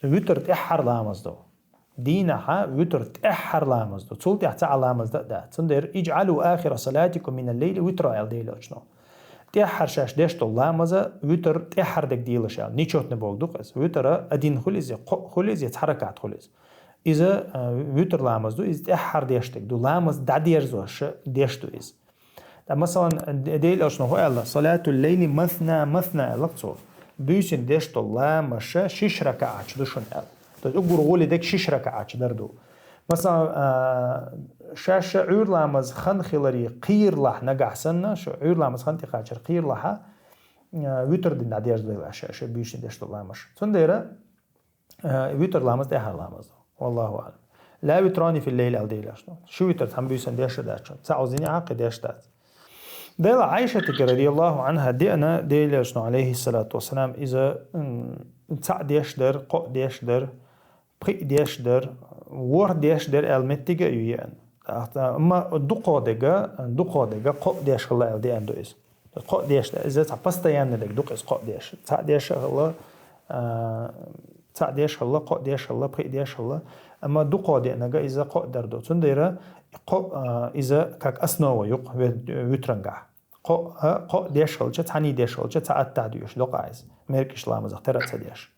وتر تأحر لامزدو دينها وتر تأحر لامزدو تصول تحت لامزدو ده تندر اجعلوا آخر صلاتكم من الليل وتر الديل أجنو تأحر شاش ديشتو لامزا وتر تأحر دك ديلش يعني نيشوت نبولدوق اس وتر أدين خليز يتحركات خليز إذا وتر لامزدو إذا تأحر ديشتك دو لامز داديرزوش ديشتو إز مثلا ديل أجنو هو الله صلاة الليل مثنى لقصو بيسن ديشتو لامش شش ركعات شدوشون أقول غولي دك شش ركعات دردو مثلا شاش عور لامز خن خلري قير لح نجح سنة شو عور لامز خن تقاشر قير لها ويتر دين عدير زي الأشياء بيش دشت الله مش تنديره ويتر لامز ده لامز والله أعلم لا ويتراني في الليل أو ديل أشنو شو ويتر هم بيسن دشت داشون تعوزيني عقد دشت ديل عائشة رضي الله عنها دينا ديل أشنو عليه الصلاة والسلام إذا تعديش در قو ديش در بقي ديش در ور ديش در المتيجا يوين اما دقودega قو ديش الله دي اندو اس قو ديش اذا تبسط يعني دك دق اس قو ديش تاع ديش الله تاع ديش الله قو ديش الله بقي ديش الله اما دقودega اذا قو دردو تنديره قو اذا كاك اسنو يق وترنجا قو ديش الله تاني ديش الله تاع ديش دق عايز ميركش لامز اخترت ديش